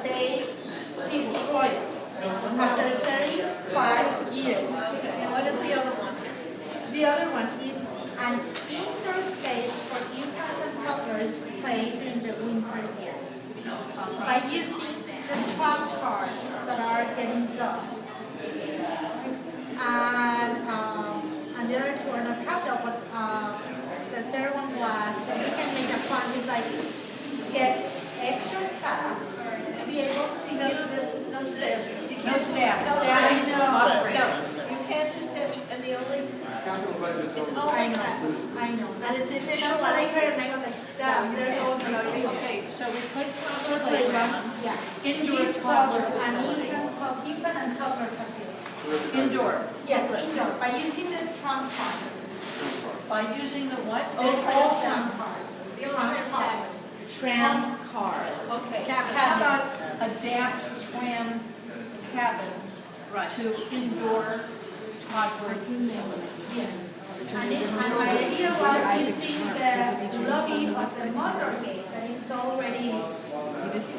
but they destroy it after 35 years. What is the other one? The other one is an indoor space for infants and toddlers to play during the winter years by using the trump cards that are getting dust. And the other two are not capital, but the third one was that we can make a fund is like get extra staff to be able to use no staff. You No can't staff. No, Staff I is know. operators. You can't do staff, and the only, it's I only know, that. I know. And it's initial. That's what I heard, and I go like, damn, there goes my opinion. Okay, so replace toddler Playground, playground, yeah. indoor toddler An facility. infant and toddler facility. Indoor, Yes, indoor, by using the trump cards. by using the what? All trump cards. Trump cards. Tram cars. Okay, how about adapt tram cabins Right. to indoor toddler facilities? Yes. And my idea was using the lobby of the motorcade that is already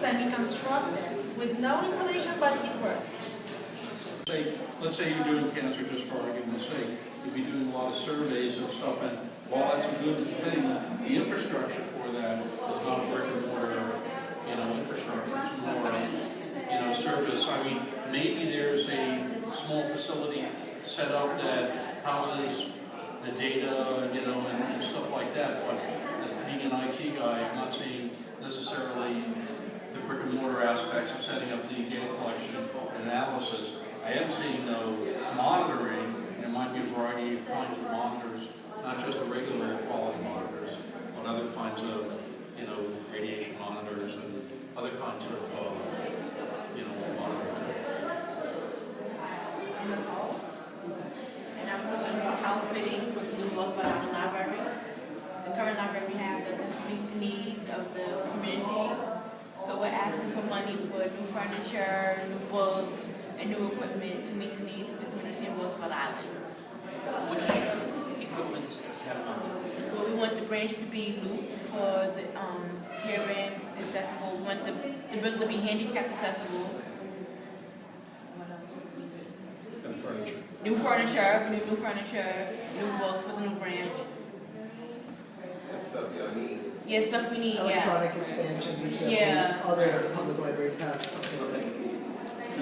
semi-constructed with no insulation, but it works. Let's say you're doing cancer just for argument's sake. You'd be doing a lot of surveys and stuff, and while that's a good thing, the infrastructure for that is not a brick and mortar, infrastructure. It's more, service. I mean, maybe there's a small facility set up that houses the data, and stuff like that. But being an IT guy, I'm not seeing necessarily the brick and mortar aspects of setting up the data collection and analysis. I am seeing though monitoring. There might be a variety of kinds of monitors, not just the regular quality monitors, but other kinds of, radiation monitors and other kinds of, monitoring. In the fall, and I'm looking for outfitting for the new local library. The current library we have doesn't meet the needs of the community, so we're asking for money for new furniture, new books, and new equipment to meet the needs of the community in Roosevelt Island. Which equipment do you have on? Well, we want the branch to be looped for the hearing accessible. We want the building to be handicap accessible. What else? And furniture. New furniture, new books for the new branch. That stuff y'all need. Yeah, stuff we need, Electronic expansion, which Yeah. other public libraries have. So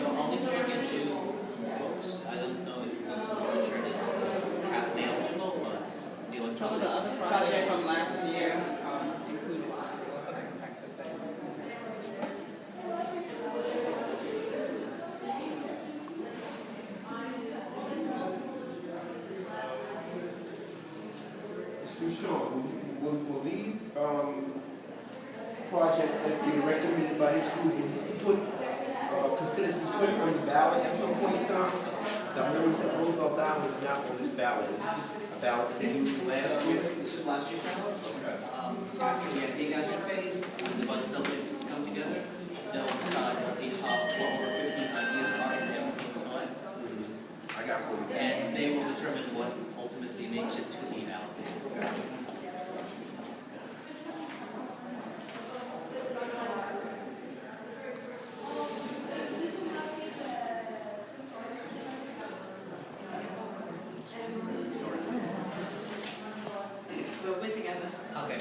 only to look into books. I don't know if books and furniture is capital eligible, but the Some of the electronics. other projects from last year included those other types of things. Sean, will these projects that be recommended by this group be considered put on the ballot at some point in time? So I remember that Roosevelt ballot is not on this ballot. It's just a ballot that they used last year. This is last year's ballot. Okay. After the agriculture phase, when the budget buildings come together, they'll decide what the top 12 or 15 ideas are from every single time. I got one. And they will determine what ultimately makes it to the ballot. Let's go around. We're together. Okay.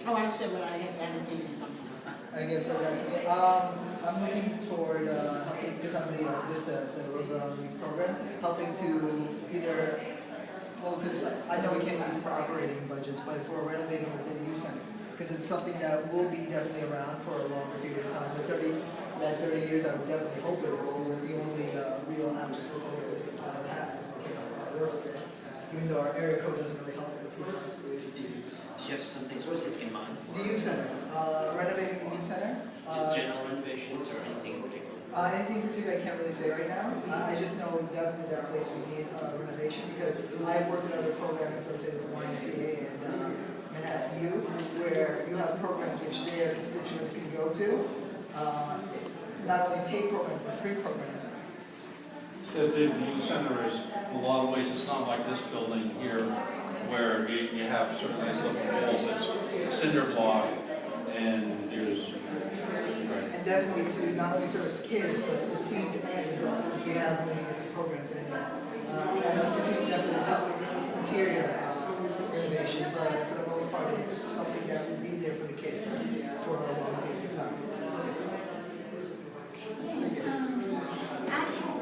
Oh, I said what I had asked you to come. I guess we're back to it. I'm looking toward helping, because I'm the Roosevelt Youth Program, helping to either, because I know we can't use it for operating budgets, but for renovating, let's say, the youth center, because it's something that will be definitely around for a longer period of time. That 30 years, I would definitely hope it is, because it's the only real after-school program it has. Even though our area code doesn't really help it. Do you have something specific in mind? The youth center, renovating the youth center. Just general renovations or anything in particular? Anything in particular I can't really say right now. I just know definitely that place would need renovation because I've worked in other programs, let's say with the YMCA and Manhattan Youth, where you have programs which their constituents can go to. Not only paid programs, but free programs. The youth center is, in a lot of ways, it's not like this building here, where you have sort of nice looking walls, it's cinder block, and there's definitely to not only service kids, but the teens and adults, because we have many different programs in there. And this museum definitely is helping with interior renovation, but for the most part, it's something that will be there for the kids for a long period of time. Yes, I have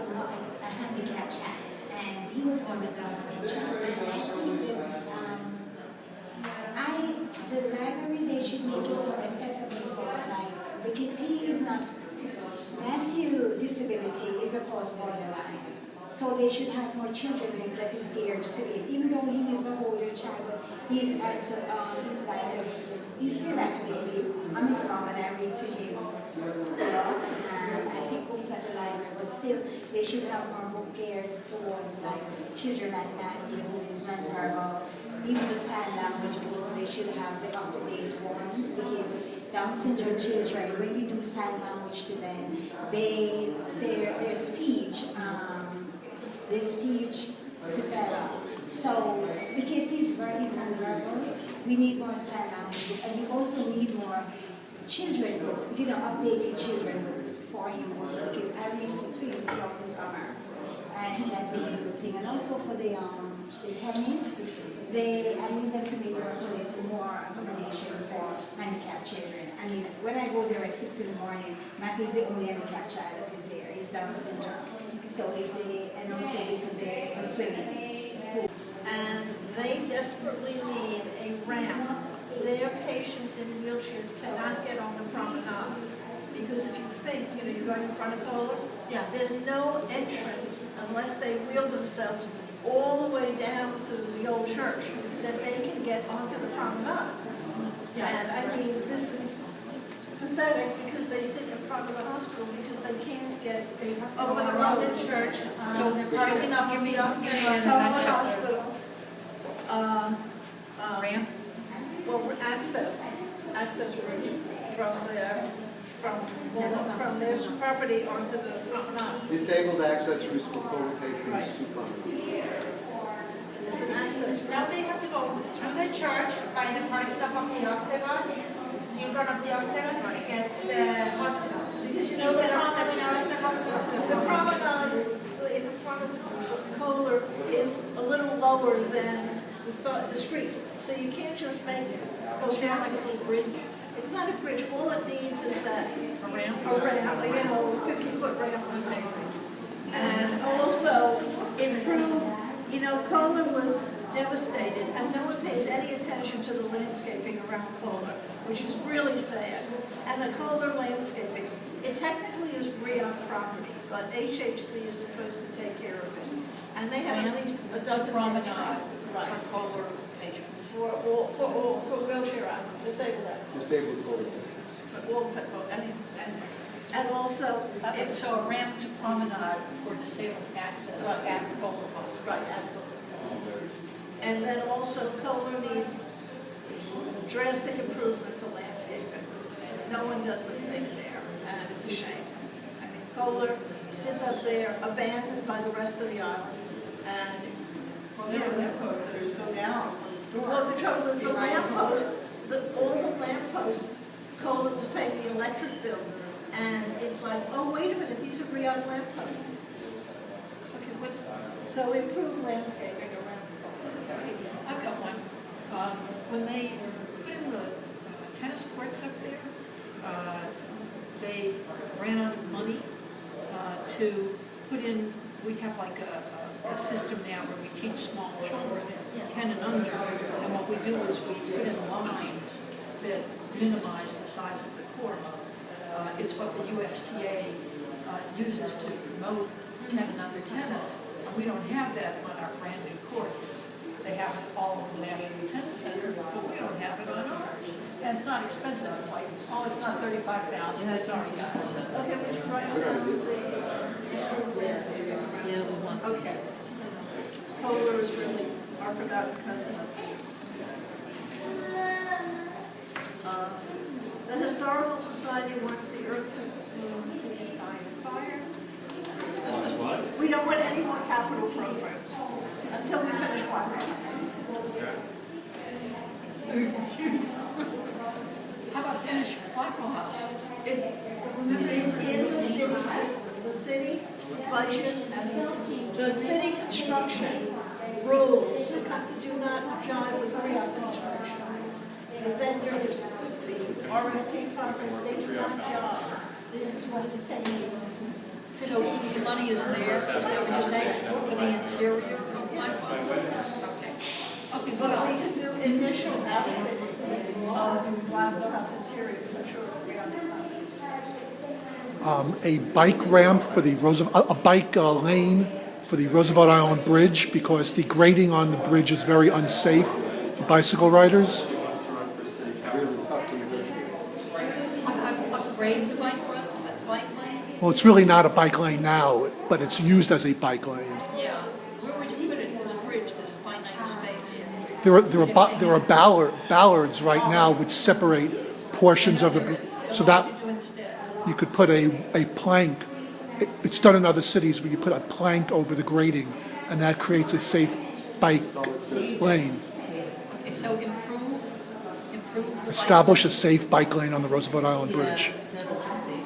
a handicap child, and he was born with Down syndrome. And I think that the library, they should make it more accessible for, like, because he is not, Matthew disability is of course borderline. So they should have more children that is geared to it. Even though he is an older child, but he's still like a baby. I'm his mom and I read to him a lot. And I pick books at the library, but still they should have more book geared towards like children like Matthew who is nonverbal. Even the sign language book, they should have the up-to-date ones, because Down syndrome children, when you do sign language to them, their speech develop. So, because he's nonverbal, we need more sign language, and we also need more children books, updated children books for him also, because I read to him throughout the summer, and he had been able thing. And also for the tennis, I need them to make more accommodation for handicapped children. I mean, when I go there at 6 in the morning, Matthew is the only handicapped child that is there. He's Down syndrome. So and also into the swimming. And they desperately need a ramp. Their patients in wheelchairs cannot get on the promenade. Because if you think, you're going in front of Kohler, there's no entrance unless they wheel themselves all the way down to the old church that they can get onto the promenade. And I mean, this is pathetic because they sit in front of the hospital because they can't get over the road to church. So they're parking up in the hospital. Ramp? Well, access route from their property onto the promenade. Disabled access routes for COVID patients to promenade. It's an access. Now they have to go through the church by the parking lot of the Octagon, in front of the Octagon to get to the hospital. Because instead of stepping out of the hospital to the promenade in front of Kohler is a little lower than the street. So you can't just go down like a little bridge. It's not a bridge. All it needs is that a ramp, 50-foot ramp or something. And also improve, Kohler was devastated and no one pays any attention to the landscaping around Kohler, which is really sad. And the Kohler landscaping, it technically is REAP property, but HHC is supposed to take care of it. And they have at least a dozen promenade right. for Kohler patients. For wheelchair access, disabled access. Disabled COVID. And also, So a ramp to promenade for disabled access at Kohler Hospital. right, at Kohler. And then also Kohler needs drastic improvement for landscaping. No one does the thing there, and it's a shame. I mean, Kohler sits up there abandoned by the rest of the island, and Well, there are lampposts that are still down from the store. well, the trouble is the lamppost, all the lampposts, Kohler was paying the electric bill, and it's like, oh, wait a minute, these are real lampposts. Okay, So improve landscaping around Kohler. I've got one. When they put in the tennis courts up there, they ran out of money to put in, we have like a system now where we teach small children, 10 and under, and what we do is we put in lines that minimize the size of the court. It's what the USTA uses to promote 10 and under tennis. We don't have that on our brand new courts. They have it all in the National Tennis Center, but we don't have it on ours. And it's not expensive. It's like, oh, it's not $35,000. Sorry, guys. Okay, we should write down the landscaping around. Okay. Kohler is really our forgotten cousin. The Historical Society wants the earth, moon, sea, sky, and fire. We don't want any more capital programs until we finish wildlife. How about finish Blackwell House? Remember city budget and the city construction rules do not jive with real construction. The vendors, the RFP process, they do not jive. This is what is taking. So the money is there, is that what you're saying, for the interior? Okay, what But we else? can do initial outfitting of Black House interiors, I'm sure we understand. A bike ramp for the Roosevelt, a bike lane for the Roosevelt Island Bridge, because the grading on the bridge is very unsafe for bicycle riders. Really tough to negotiate. Upgrade the bike lane? Well, it's really not a bike lane now, but it's used as a bike lane. Yeah. Where would you put it? There's a bridge, there's a finite space. There are ballards right now which separate portions of the bridge, so that What do you do instead? you could put a plank. It's done in other cities where you put a plank over the grading, and that creates a safe bike lane. Okay, so improve the bike Establish a safe bike lane on the Roosevelt Island Bridge.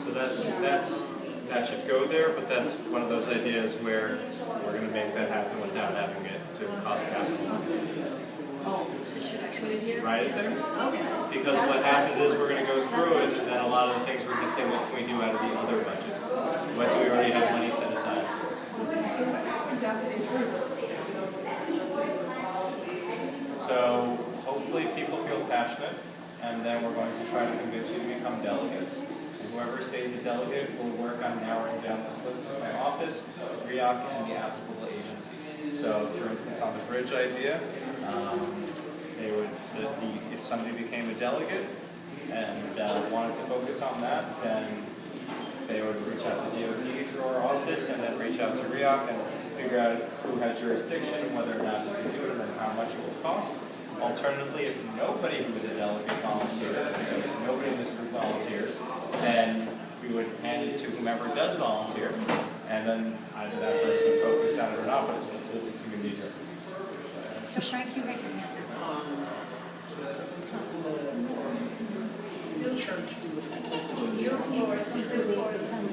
So that should go there, but that's one of those ideas where we're going to make that happen without having it to cost capital. Oh, so should I put it here? Write it there? Because what happens is we're going to go through it, and then a lot of the things we're going to say, what can we do out of the other budget? What do we already have money set aside for? So hopefully people feel passionate, and then we're going to try to convince you to become delegates. And whoever stays a delegate will work on narrowing down this list of my office, REAC, and the applicable agency. So for instance, on the bridge idea, if somebody became a delegate and wanted to focus on that, then they would reach out to DOT through our office and then reach out to REAC and figure out who had jurisdiction, whether or not they could do it, and how much it would cost. Alternatively, if nobody who was a delegate volunteered, so if nobody in this group volunteers, then we would hand it to whomever does volunteer, and then either that person focused on it or not, but it's completely community driven. So Frank, you had your hand up.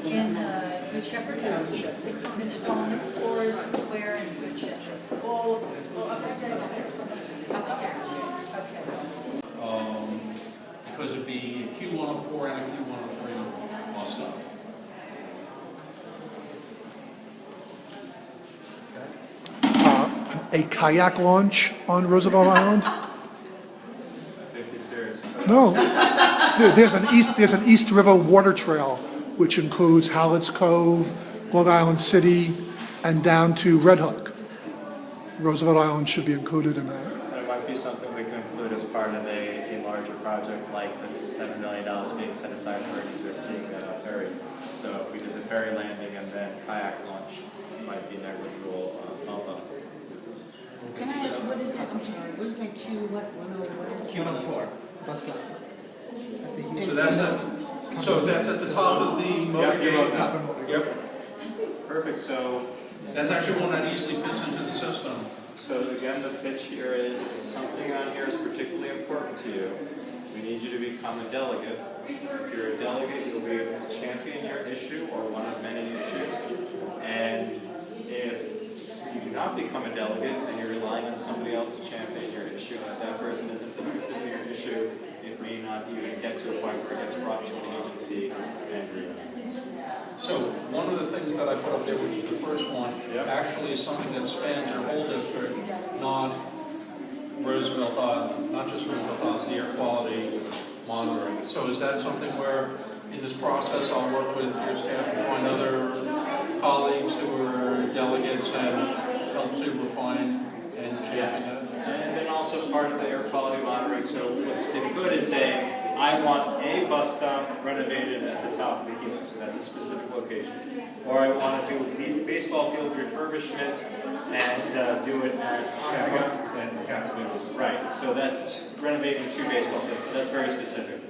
In Good Shepherd? Ms. Stone, floors, where in Good Shepherd? All upstairs. Upstairs, okay. Because it'd be a Q104 and a Q103 bus stop. A kayak launch on Roosevelt Island? If you're serious. No. There's an East River water trail, which includes Hallett's Cove, Long Island City, and down to Red Hook. Roosevelt Island should be included in that. And it might be something we can include as part of a larger project like this $7 million being set aside for an existing ferry. So if we did the ferry landing and then kayak launch, it might be negligible bump up. Can I ask, what is that, I'm sorry, what is that Q, what, 104. Bus stop. So that's at the top of the motorway. Top of motorway. Yep. Perfect, so That's actually one that easily fits into the system. So again, the pitch here is, if something on here is particularly important to you, we need you to become a delegate. If you're a delegate, you'll be able to champion your issue or one of many issues. And if you do not become a delegate and you're relying on somebody else to champion your issue, and if that person isn't interested in your issue, it may not even get to a point where it gets brought to an agency and So one of the things that I put up there, which is the first one, actually is something that spans your whole district, not Roosevelt Island, not just Roosevelt Island, the air quality monitoring. So is that something where, in this process, I'll work with your staff to find other colleagues who are delegates and help to refine and champion that? And then also part of the air quality monitoring, so what's been good is saying, I want a bus stop renovated at the top of the helix, so that's a specific location. Or I want to do a baseball field refurbishment and do it at Right, so that's renovating 2 baseball fields, so that's very specific.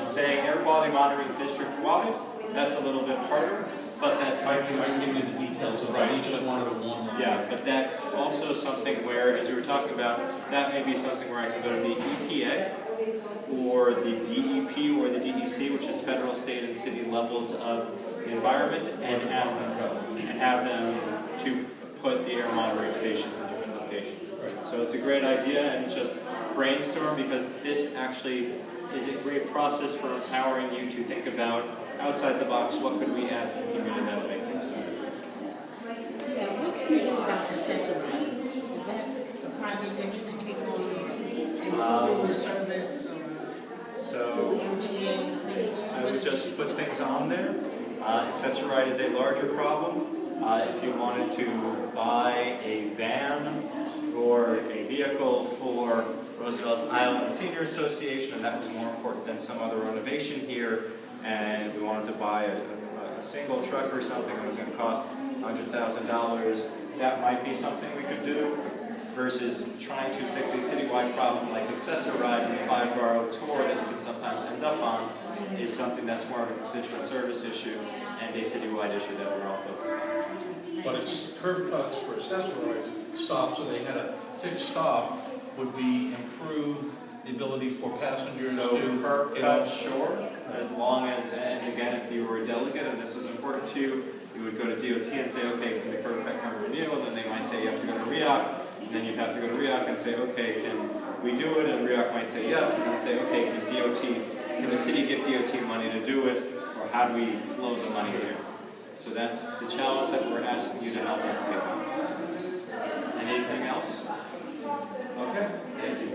Saying air quality monitoring district-wide, that's a little bit harder, but that's... I can give you the details of that, each one of the one. Yeah, but that also something where, as we were talking about, that may be something where I can go to the EPA, or the DEP, or the DEC, which is federal, state, and the city levels of the environment and ask them and have them to put the air monitoring stations in different locations. So it's a great idea, and just brainstorm, because this actually is a great process for empowering you to think about outside the box, what could we add to the community that would make things better. Yeah, what can you do about Accessory? Is that a project that you can take on, improving the service, or So the MTA things? I would just put things on there. Accessoride is a larger problem. If you wanted to buy a van or a vehicle for Roosevelt Island Senior Association, and that was more important than some other renovation here, and we wanted to buy a single truck or something that was going to cost $100,000, that might be something we could do, versus trying to fix a citywide problem like Accessoride and the 5-borough tour that you can sometimes end up on is something that's more of a constituent service issue and a citywide issue that we're all focused on. But it's curb cuts for accessorized stops, so they had a fixed stop would be improve the ability for passengers So to curb get cut, off. sure, as long as, and again, if you were a delegate and this was important to you, you would go to DOT and say, okay, can the curb cut come from you? And then they might say you have to go to REAC, and then you'd have to go to REAC and say, okay, can we do it? And REAC might say yes, and then say, okay, can the city get DOT money to do it, or how do we flow the money here? So that's the challenge that we're asking you to help us take on. Anything else? Okay, thank you.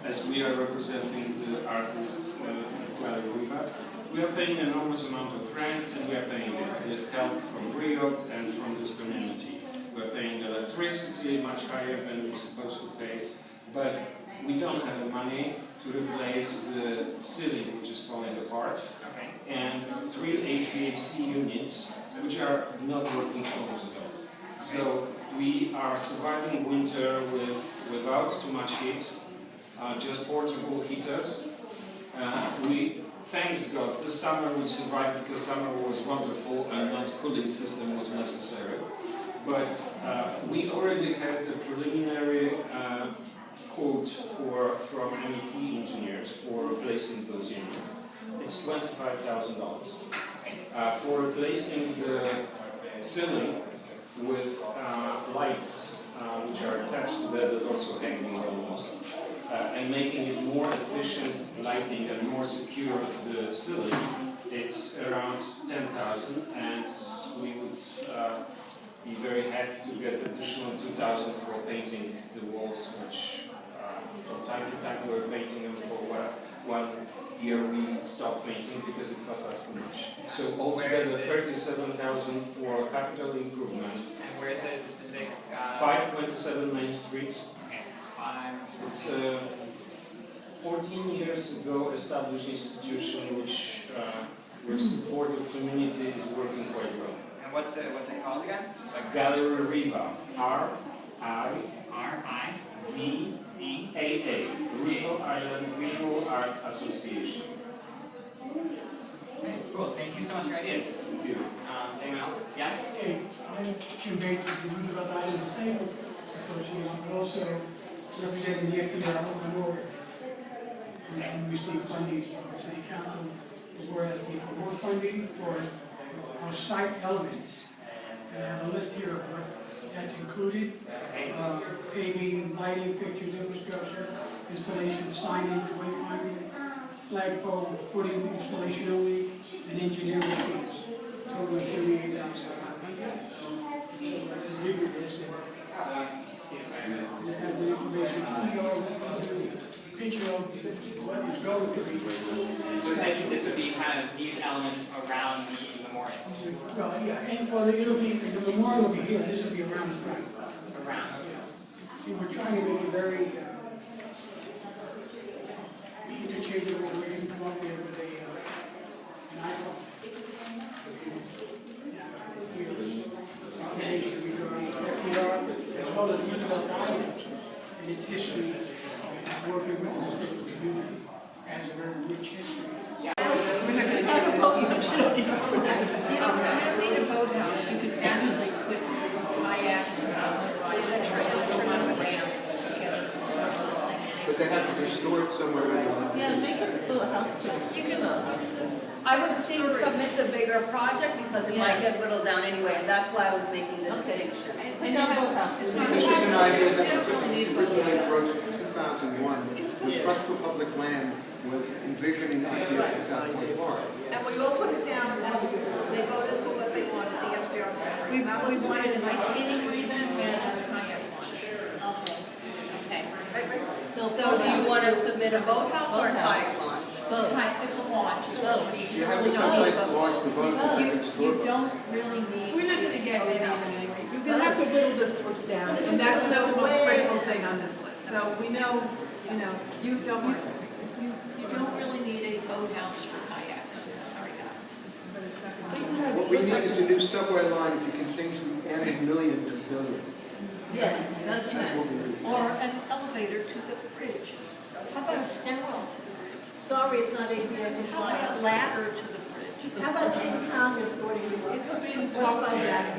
As we are representing the artist Riva, we are paying an enormous amount of rent, and we are paying it with help from Rio and from this community. We are paying electricity much higher than we're supposed to pay, but we don't have the money to replace the ceiling, which is falling apart, and 3 HVAC units, which are not working almost at all. So we are surviving winter without too much heat, just portable heaters. Thanks God, this summer we survived because summer was wonderful and not cooling system was necessary. But we already had a preliminary quote from MEP engineers for replacing those units. It's $25,000. For replacing the ceiling with lights which are attached to that and also hanging almost, and making it more efficient lighting and more secure the ceiling, it's around 10,000, and we would be very happy to get additional 2,000 for painting the walls, which from time to time we're painting them for 1 year we stopped painting because it cost us too much. So altogether 37,000 for capital improvement. And where is it, the specific? 527 Main Street. Okay, It's a 14 years ago established institution which with support of community is working quite well. And what's it called again? Just like Gallery Riva. R-I-V-A-A. Roosevelt Island Visual Art Association. Okay, cool. Thank you so much for your ideas. Thank you. Anyone else? Yes? Okay, I'm Jim Bates with the Roosevelt Island Disabled Association, but also representing the FDR Open Norway. We receive funding from the city council. We're asking for more funding for our site elements. I have a list here of what that's included. Paving, lighting, fixtures, infrastructure, installation, signage, wayfinding, flagpole, footing installation only, and engineering fees. Total of $38,500. So, give you this. It has the information, picture of what is going to be. So this would be kind of these elements around the memorial. Well, yeah, and well, it'll be, the memorial will be here, this will be around the front. Around. See, we're trying to make it very interchangeable, where you can come up there with an iPhone. Information regarding FDR, as well as Roosevelt Island and its history, and working with the Pacific community has a very rich history. You don't need a boathouse, you can actually put kayaks on the right, on the ramp. But they have to be stored somewhere in the... Yeah, make a little house too. You can I would submit the bigger project because it might get whittled down anyway, and that's why I was making the distinction. And no boathouse. This is an idea that was originally approached in 2001. The Trust for Public Land was envisioning ideas for South Point Park. And we all put it down, and they voted for what they wanted, the FDR. We wanted an ice skating rink and a kayak launch. Okay. So do you want to submit a boathouse or a kayak launch? It's a launch, is what we You have to really someplace don't. to launch the boats. You don't really need. We're not gonna get any of it anyway. You're gonna have to whittle this list down, and that's not the most critical thing on this list. So we know, you don't worry. You don't really need a boathouse for kayaks, sorry guys. What we need is a new subway line if you can change the N of million to billion. Yes. That's what we need. Or an elevator to the bridge. How about a stairwell to the bridge? Sorry, it's not ADA How about a compliant. ladder to the bridge? How about King Kong escorting you up? It's been Let's talked find to. out.